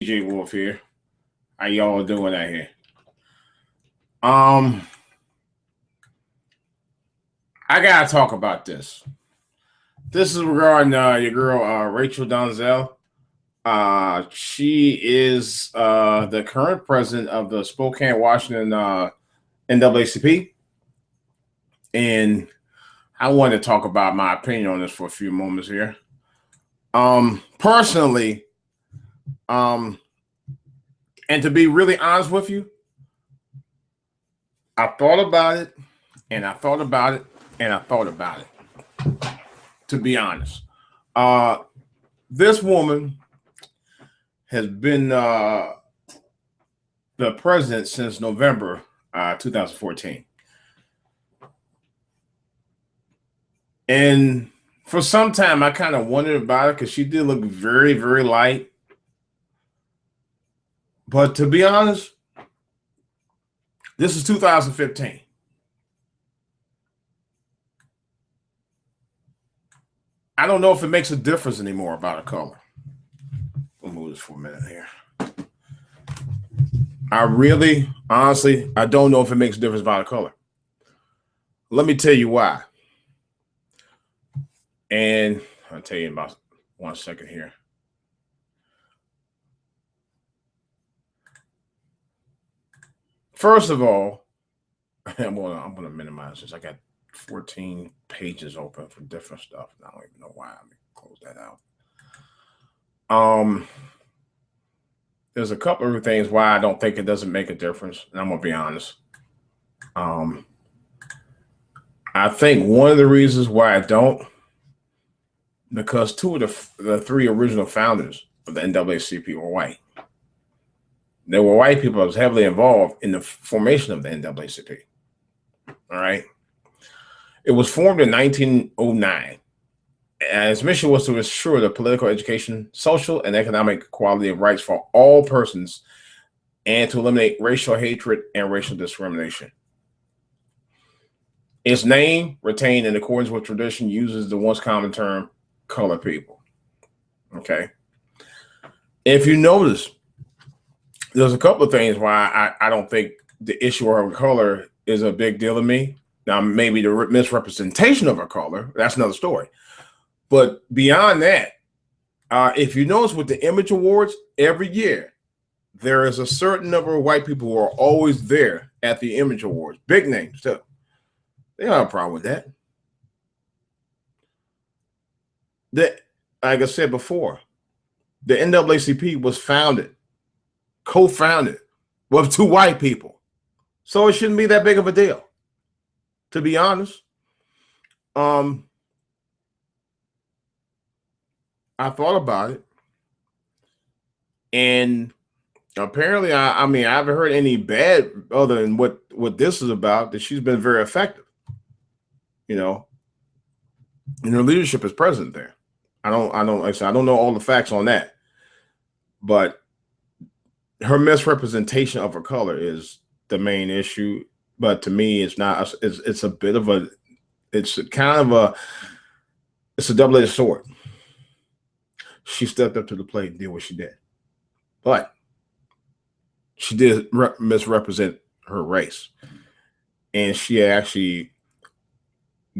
DJ Wolf here. How y'all doing out here? Um, I gotta talk about this. This is regarding your girl Rachel Dolezal. She is the current president of the Spokane, Washington NAACP, and I want to talk about my opinion on this for a few moments here. Personally, and to be really honest with you, I thought about it, and I thought about it, and I thought about it. To be honest, this woman has been the president since November 2014. And for some time, I kind of wondered about it because she did look very, very light. But to be honest, this is 2015. I don't know if it makes a difference anymore about a color. We'll move this for a minute here. Honestly, I don't know if it makes a difference about a color. Let me tell you why. And I'll tell you in about 1 second here. First of all, I'm gonna minimize this. I got 14 pages open for different stuff. I don't even know why. Let me close that out. There's a couple of things why I don't think it doesn't make a difference, and I'm gonna be honest. I think one of the reasons why I don't, because two of the three original founders of the NAACP were white. There were white people that was heavily involved in the formation of the NAACP. All right. It was formed in 1909. And its mission was to ensure the political, education, social, and economic equality of rights for all persons and to eliminate racial hatred and racial discrimination. Its name, retained in accordance with tradition, uses the once common term colored people. Okay. If you notice, there's a couple of things why I don't think the issue of her color is a big deal to me. Now, maybe the misrepresentation of her color, that's another story. But beyond that, if you notice with the Image Awards, every year, there is a certain number of white people who are always there at the Image Awards. Big names, too. They don't have a problem with that. Like I said before, the NAACP was co-founded with two white people. So it shouldn't be that big of a deal, to be honest. I thought about it, and apparently, I haven't heard any bad other than what this is about, that she's been very effective, in her leadership as president there. I don't know all the facts on that, but her misrepresentation of her color is the main issue. But to me, it's not. It's a bit of a. It's kind of a. It's a double-edged sword. She stepped up to the plate and did what she did, but she did misrepresent her race, and she actually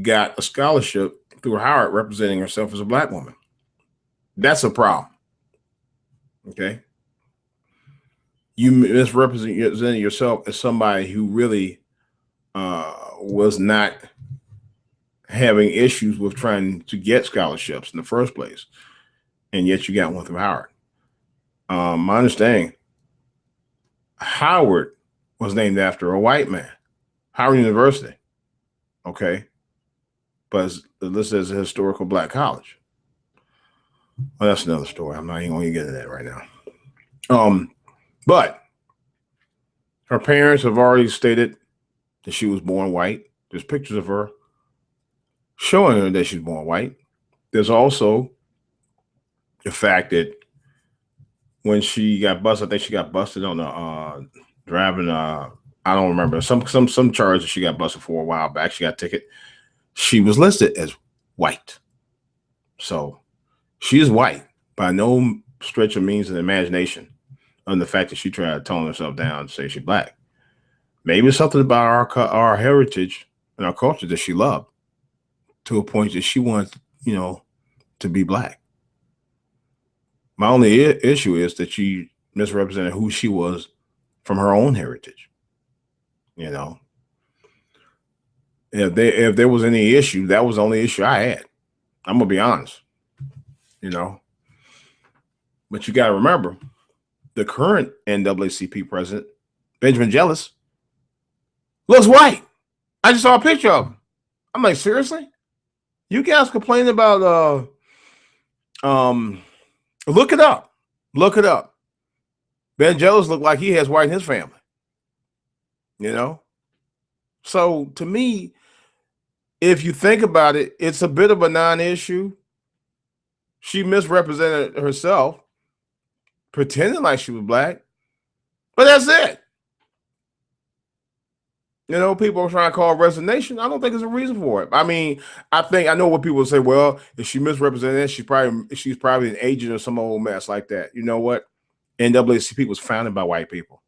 got a scholarship through Howard representing herself as a black woman. That's a problem. Okay. You misrepresenting yourself as somebody who really was not having issues with trying to get scholarships in the first place, and yet you got one through Howard. My understanding, Howard was named after a white man, Howard University. Okay. But it's listed as a historical black college. Well, that's another story. I'm not even going to get into that right now. But her parents have already stated that she was born white. There's pictures of her showing her that she's born white. There's also the fact that when she got busted, I think she got busted on driving. I don't remember some charge that she got busted for a while back. She got a ticket. She was listed as white. So she is white by no stretch of means of the imagination. on the fact that she tried to tone herself down and say she's black. Maybe it's something about our heritage and our culture that she loved to a point that she wanted, to be black. My only issue is that she misrepresented who she was from her own heritage. If there was any issue, that was the only issue I had. I'm gonna be honest. But you got to remember, the current NAACP president, Benjamin Jealous, looks white. I just saw a picture of him. I'm like, seriously? You guys complaining about look it up. Look it up. Ben Jealous looked like he has white in his family. So to me, if you think about it, it's a bit of a non-issue. She misrepresented herself, pretending like she was black, but that's it. People are trying to call resignation. I don't think there's a reason for it. I mean, I know what people say. Well, if she misrepresented, she's probably an agent or some old mess like that. You know what? NAACP was founded by white people,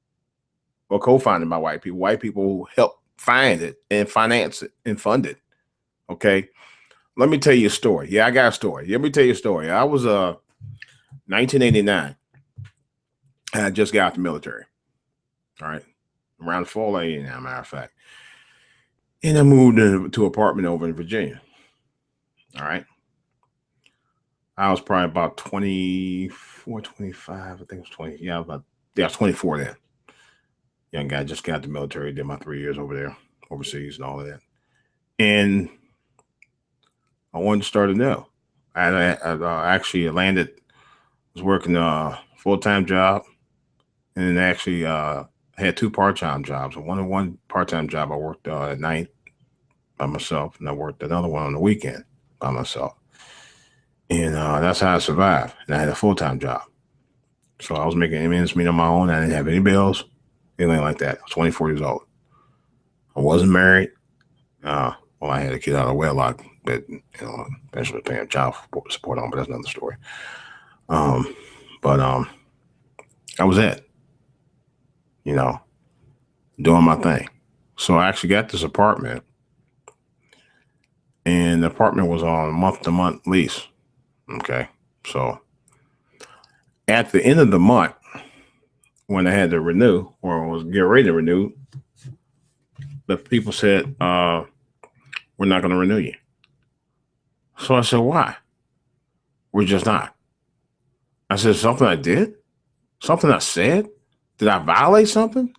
or co-founded by white people. White people who helped find it and finance it and fund it. Okay, let me tell you a story. Yeah, I got a story. Let me tell you a story. I was 1989. I just got out the military. All right. Around the fall of 89, matter of fact. And I moved to an apartment over in Virginia. All right. I was probably about 24, 25. I think it was 20. Yeah, I was 24 then. Young guy, just got out the military, did my 3 years over there, overseas and all of that. And I wanted to start anew. I actually landed, was working a full-time job, and then actually had two part-time jobs. One part-time job I worked at night by myself, and I worked another one on the weekend by myself. And that's how I survived. And I had a full-time job. So I was making ends meet on my own. I didn't have any bills, anything like that. I was 24 years old. I wasn't married. Well, I had a kid out of wedlock that, eventually paying child support on, but that's another story. But that was it. Doing my thing. So I actually got this apartment, and the apartment was on a month-to-month lease. Okay. So at the end of the month, when I had to renew or was getting ready to renew, the people said, we're not going to renew you. So I said, why? We're just not. I said, something I did? Something I said? Did I violate something?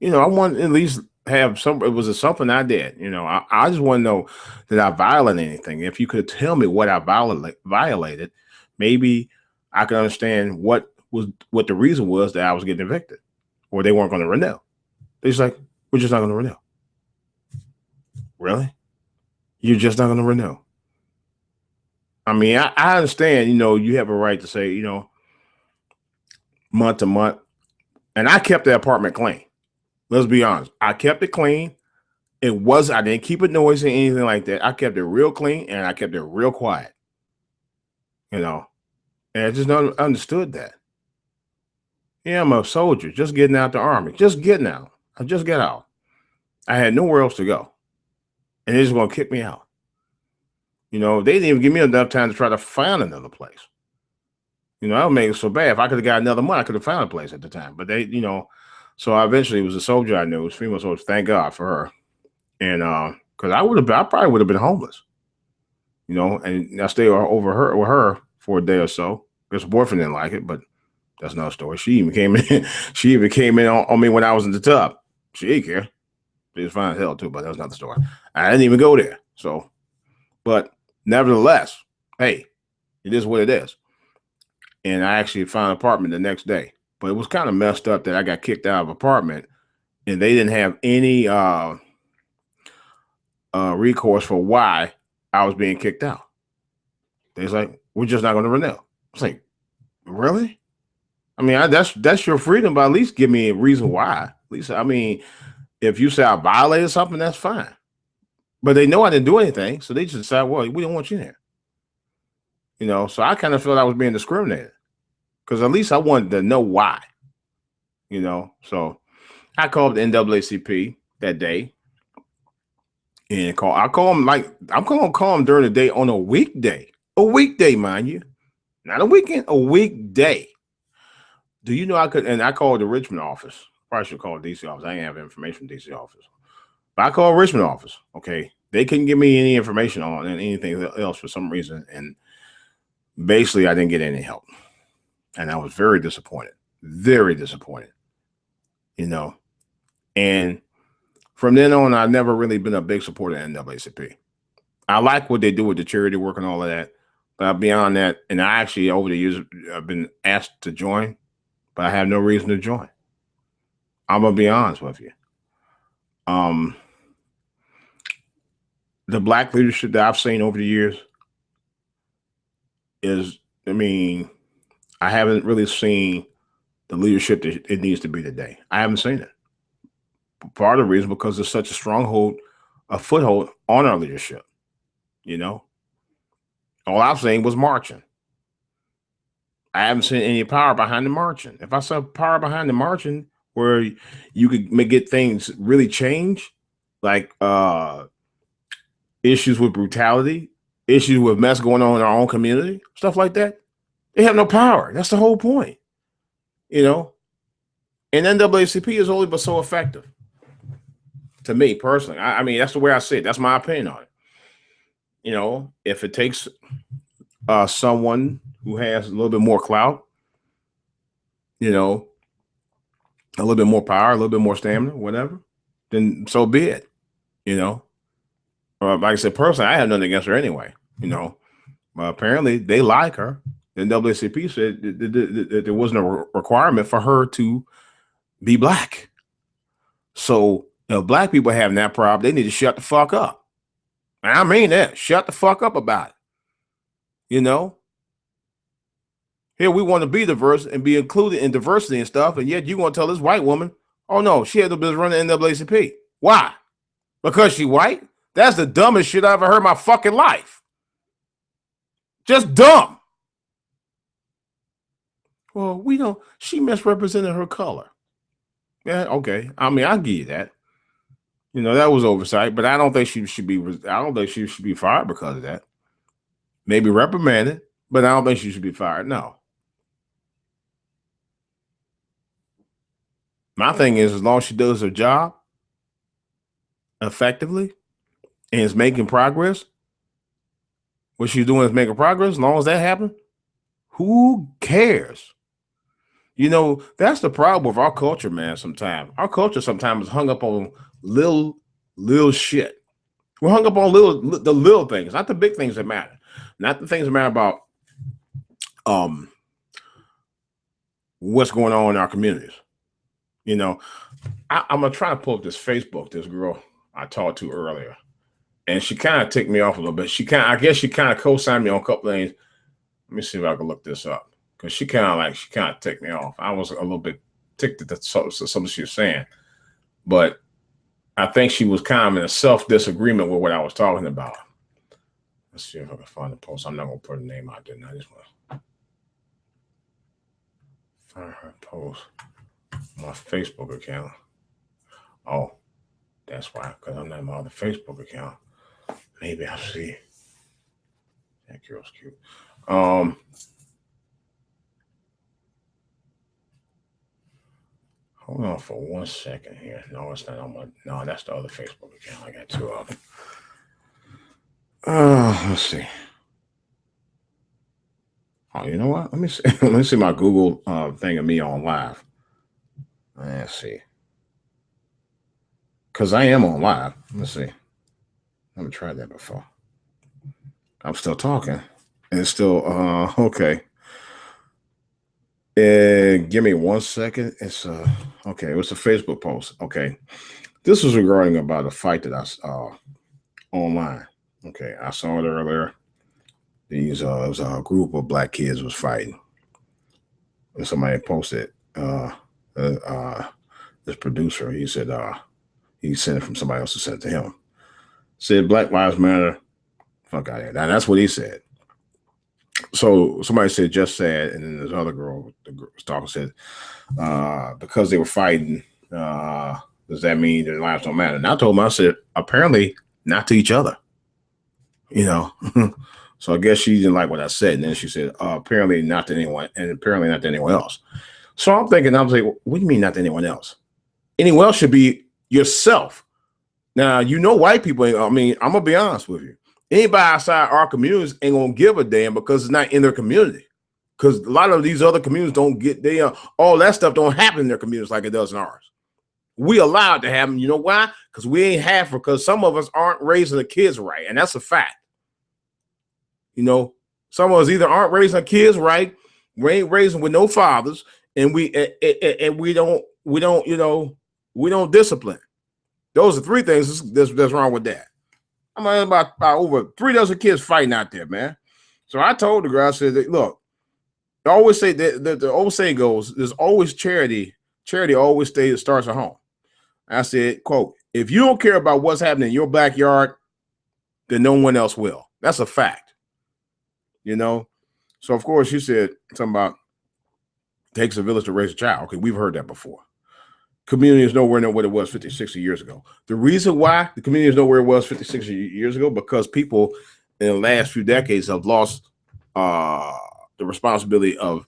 I want to at least have some, it was something I did. I just want to know, did I violate anything? If you could tell me what I violated, maybe I could understand what the reason was that I was getting evicted or they weren't going to renew. They're just like, we're just not going to renew. Really? You're just not going to renew? I mean, I understand, you have a right to say, month to month. And I kept the apartment clean. Let's be honest. I kept it clean. I didn't keep it noisy or anything like that. I kept it real clean and I kept it real quiet. And I just not understood that. Yeah, I'm a soldier, just getting out the army, just getting out. I just get out. I had nowhere else to go. And they're just going to kick me out. They didn't even give me enough time to try to find another place. I would make it so bad. If I could have got another month, I could have found a place at the time. But they, so eventually it was a soldier I knew. It was a female soldier. Thank God for her. And because I probably would have been homeless. And I stayed over with her for a day or so. Because her boyfriend didn't like it, but that's another story. She even came in. She even came in on me when I was in the tub. She didn't care. She was fine as hell too, but that was another story. I didn't even go there. So, but nevertheless, hey, it is what it is. And I actually found an apartment the next day. But it was kind of messed up that I got kicked out of an apartment and they didn't have any recourse for why I was being kicked out. They was like, we're just not going to renew. I was like, really? I mean, that's your freedom, but at least give me a reason why. At least, I mean, if you say I violated something, that's fine. But they know I didn't do anything, so they just decide, well, we don't want you there. So I kind of felt I was being discriminated because at least I wanted to know why. you know. So I called the NAACP that day and I call them like I'm gonna call them during the day on a weekday, mind you, not a weekend, a weekday. Do you know I could? And I called the Richmond office. Probably should call the DC office. I didn't have information from DC office, but I called Richmond office. Okay, they couldn't give me any information on anything else for some reason, and basically I didn't get any help, and I was very disappointed. Very disappointed. You know, and from then on, I've never really been a big supporter of NAACP. I like what they do with the charity work and all of that, but beyond that, and I actually over the years I've been asked to join, but I have no reason to join. I'm gonna be honest with you. The black leadership that I've seen over the years is, I mean, I haven't really seen the leadership that it needs to be today. I haven't seen it. Part of the reason because there's such a stronghold, a foothold on our leadership. You know, all I've seen was marching. I haven't seen any power behind the marching. If I saw power behind the marching where you could get things really change, like issues with brutality, issues with mess going on in our own community, stuff like that, they have no power. That's the whole point, you know. And NAACP is only but so effective. To me personally, I mean, that's the way I see it. That's my opinion on it. You know, if it takes someone who has a little bit more clout, you know, a little bit more power, a little bit more stamina, whatever, then so be it. You know, like I said, personally, I have nothing against her anyway. You know, apparently they like her. The NAACP said that there wasn't a requirement for her to be black. So if black people having that problem, they need to shut the fuck up. And I mean that. Shut the fuck up about it. You know? Here we want to be diverse and be included in diversity and stuff, and yet you want to tell this white woman, oh no, she had to be running NAACP. Why? Because she white? That's the dumbest shit I ever heard in my fucking life. Just dumb. Well, we don't, she misrepresented her color. Yeah, okay. I mean, I'll give you that. You know, that was oversight, but I don't think she should be fired because of that. Maybe reprimanded, but I don't think she should be fired. No. My thing is, as long as she does her job effectively and is making progress, what she's doing is making progress. As long as that happens, who cares? You know, that's the problem with our culture, man. Sometimes our culture sometimes is hung up on little shit. We're hung up on the little things, not the big things that matter, not the things that matter about what's going on in our communities. You know, I'm gonna try to pull up this Facebook, this girl I talked to earlier, and she kind of ticked me off a little bit. I guess she kind of co-signed me on a couple things. Let me see if I can look this up. Because she kind of ticked me off. I was a little bit ticked at something she was saying. But I think she was kind of in a self-disagreement with what I was talking about. Let's see if I can find the post. I'm not going to put her name out there. I just want to find her post on my Facebook account. Oh, that's why. Because I'm not in my other Facebook account. Maybe I'll see. That girl's cute. Hold on for 1 second here. No, it's not on my. No, that's the other Facebook account. I got two of them. Let's see. Oh, you know what? Let me see. Let me see my Google thing of me on live. Let's see. Because I am on live. Let's see. I haven't tried that before. I'm still talking. And it's still okay. Give me 1 second. It's okay. It was a Facebook post. Okay, this was regarding about a fight that I saw online. Okay, I saw it earlier. It was a group of black kids was fighting, and somebody posted. This producer, he said he sent it from somebody else who sent it to him. Said Black Lives Matter. Fuck out of here. Now that's what he said. So somebody said just sad, and then this other girl, the stalker said, because they were fighting, does that mean their lives don't matter? And I told him, I said, apparently not to each other, you know. So I guess she didn't like what I said. And then she said, apparently not to anyone, and apparently not to anyone else. So I'm thinking, I was like, what do you mean not to anyone else? Anyone else should be yourself. Now, you know, white people, I mean, I'm going to be honest with you. Anybody outside our communities ain't going to give a damn because it's not in their community. Because a lot of these other communities don't get, all that stuff don't happen in their communities like it does in ours. We allowed to have them. You know why? Because we ain't half, because some of us aren't raising the kids right. And that's a fact. You know, some of us either aren't raising our kids right, we ain't raising with no fathers, and we don't discipline. Those are three things that's wrong with that. I'm about over 3 dozen kids fighting out there, man. So I told the girl, I said, look, I always say that the old saying goes, there's always charity. Charity always starts at home. I said, quote, if you don't care about what's happening in your backyard, then no one else will. That's a fact. You know? So, of course, she said something about takes a village to raise a child. Okay, we've heard that before. Community is nowhere near what it was 50, 60 years ago. The reason why the community is nowhere it was 50, 60 years ago, because people in the last few decades have lost the responsibility of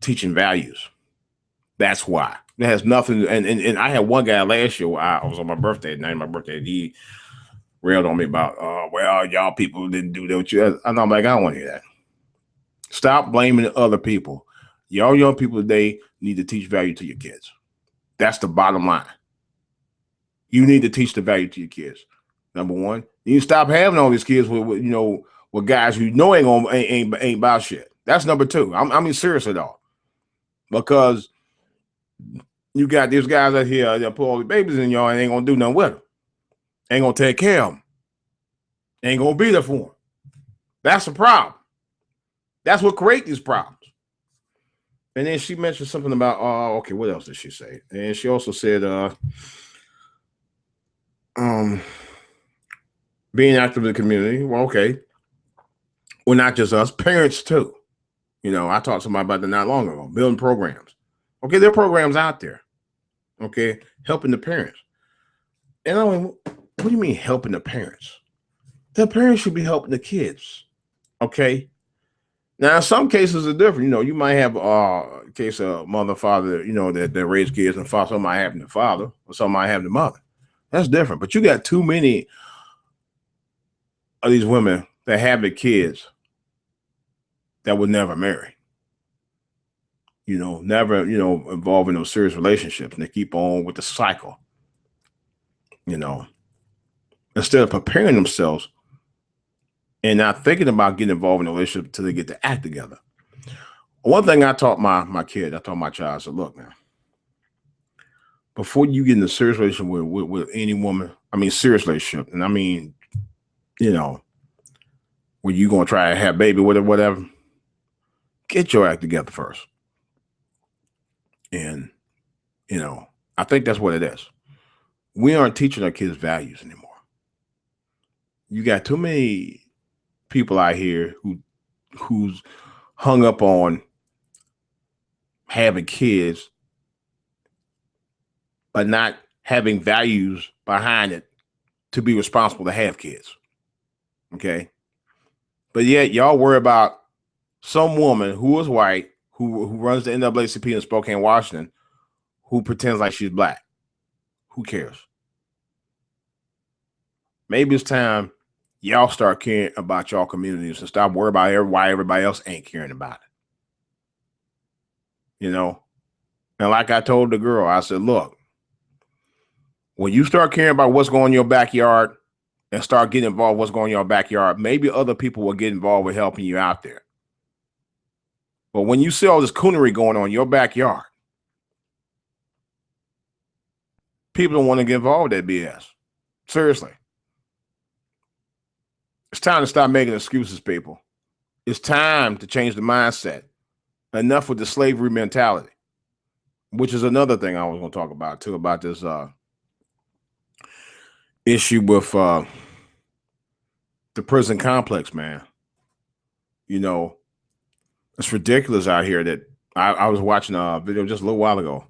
teaching values. That's why. It has nothing. And I had one guy last year. I was on my birthday night. My birthday, he railed on me about, well, y'all people didn't do that with you. And I'm like, I don't want to hear that. Stop blaming other people. Y'all young people today need to teach value to your kids. That's the bottom line. You need to teach the value to your kids. Number one, you stop having all these kids with guys who know ain't about shit. That's number two. I mean, seriously though, because you got these guys out here that put all the babies in y'all and ain't gonna do nothing with them. Ain't gonna take care of them. Ain't gonna be there for them. That's the problem. That's what creates these problems. And then she mentioned something about, okay, what else did she say? And she also said, being active in the community. Well, okay. Well, not just us, parents too. You know, I talked to somebody about that not long ago, building programs. Okay, there are programs out there. Okay, helping the parents. And I mean, what do you mean helping the parents? The parents should be helping the kids. Okay. Now, some cases are different. You know, you might have a case of mother, father, that raise kids, and something might happen to the father, or something might happen to mother. That's different. But you got too many of these women that have the kids that would never marry. Never, involve in those serious relationships, and they keep on with the cycle. Instead of preparing themselves and not thinking about getting involved in a relationship until they get to act together. One thing I taught my child, I said, look, man, before you get in a serious relationship with any woman, I mean, serious relationship, and I mean, where you going to try to have a baby with her, whatever, get your act together first. And, I think that's what it is. We aren't teaching our kids values anymore. You got too many people out here who's hung up on having kids, but not having values behind it to be responsible to have kids. Okay. But yet y'all worry about some woman who is white, who runs the NAACP in Spokane, Washington, who pretends like she's black. Who cares? Maybe it's time y'all start caring about y'all communities and stop worrying about why everybody else ain't caring about it. And like I told the girl, I said, look, when you start caring about what's going on in your backyard and start getting involved with what's going on in your backyard, maybe other people will get involved with helping you out there. But when you see all this coonery going on in your backyard, people don't want to get involved with that BS. Seriously. It's time to stop making excuses, people. It's time to change the mindset. Enough with the slavery mentality, which is another thing I was going to talk about too, about this issue with the prison complex, man. You know, it's ridiculous out here that I was watching a video just a little while ago.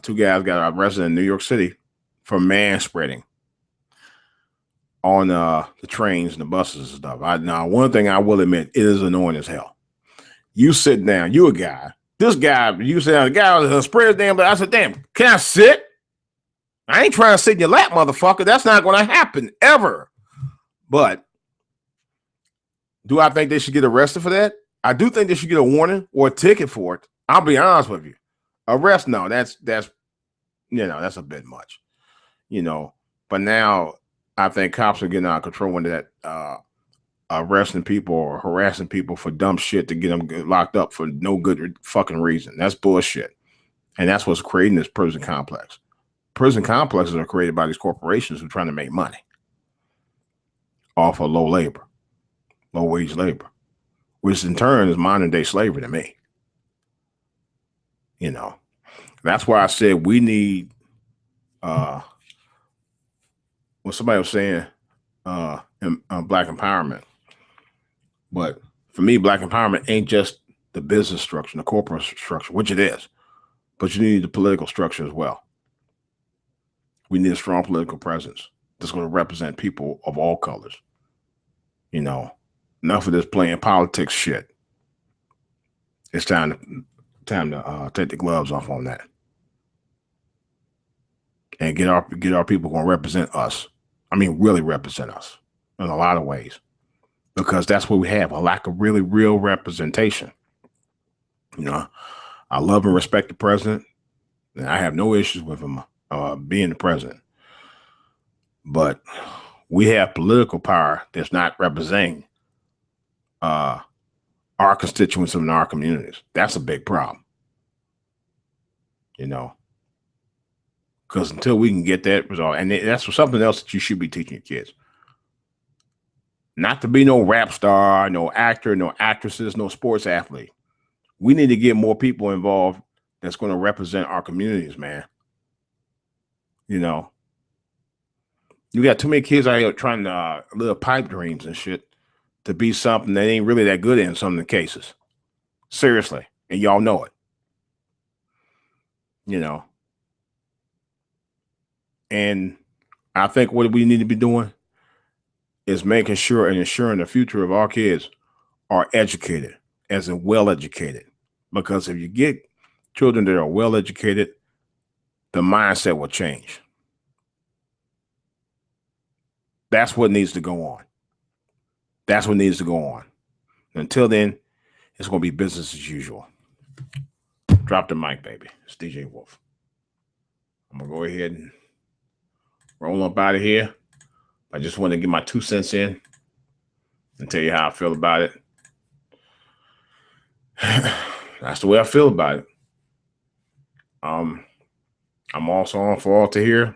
Two guys got arrested in New York City for man spreading on the trains and the buses and stuff. Now, one thing I will admit, it is annoying as hell. You sit down, you a guy. This guy, you sit down, the guy was spread damn, but I said, damn, can I sit? I ain't trying to sit in your lap, motherfucker. That's not going to happen ever. But do I think they should get arrested for that? I do think they should get a warning or a ticket for it. I'll be honest with you. Arrest, no, that's that's a bit much. But now I think cops are getting out of control when that arresting people or harassing people for dumb shit to get them locked up for no good fucking reason. That's bullshit. And that's what's creating this prison complex. Prison complexes are created by these corporations who are trying to make money off of low wage labor, which in turn is modern day slavery to me. That's why I said we need, what somebody was saying, black empowerment. But for me, black empowerment ain't just the business structure, the corporate structure, which it is, but you need the political structure as well. We need a strong political presence that's going to represent people of all colors. Enough of this playing politics shit. It's time to take the gloves off on that and get our people going to represent us. I mean, really represent us in a lot of ways, because that's what we have, a lack of really real representation. I love and respect the president, and I have no issues with him being the president. But we have political power that's not representing our constituents in our communities. That's a big problem. Because until we can get that resolved, and that's something else that you should be teaching your kids. Not to be no rap star, no actor, no actresses, no sports athlete. We need to get more people involved that's going to represent our communities, man. You got too many kids out here trying to live pipe dreams and shit to be something that ain't really that good in some of the cases. Seriously. And y'all know it. And I think what we need to be doing is making sure and ensuring the future of our kids are educated, as in well-educated. Because if you get children that are well-educated, the mindset will change. That's what needs to go on. That's what needs to go on. Until then, it's going to be business as usual. Drop the mic, baby. It's DJ Wolf. I'm going to go ahead and roll up out of here. I just want to get my 2 cents in and tell you how I feel about it. That's the way I feel about it. I'm also on for all to hear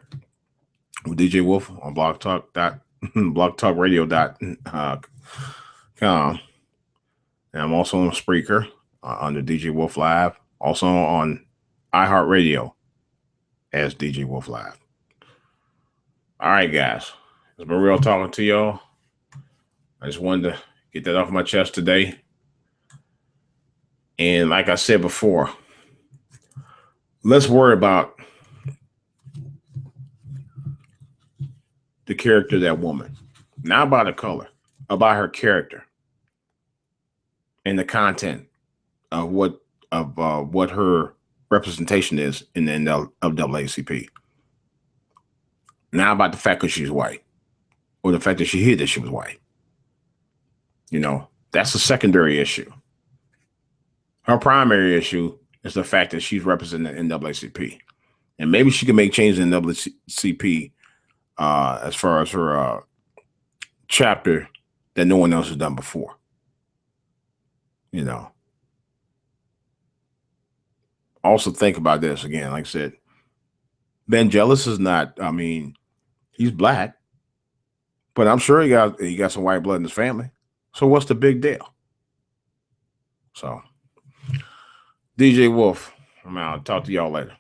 with DJ Wolf on blogtalkradio.com. And I'm also on Spreaker under DJ Wolf Live. Also on iHeartRadio as DJ Wolf Live. All right, guys. It's been real talking to y'all. I just wanted to get that off my chest today. And like I said before, let's worry about the character of that woman. Not about her color, about her character and the content of what her representation is in the NAACP. Not about the fact that she's white or the fact that she hid that she was white. That's a secondary issue. Her primary issue is the fact that she's representing the NAACP. And maybe she can make changes in the NAACP as far as her chapter that no one else has done before. Also think about this again. Like I said, Ben Jealous is not, he's black, but I'm sure he got some white blood in his family. So what's the big deal? So DJ Wolf, I'm out. Talk to y'all later.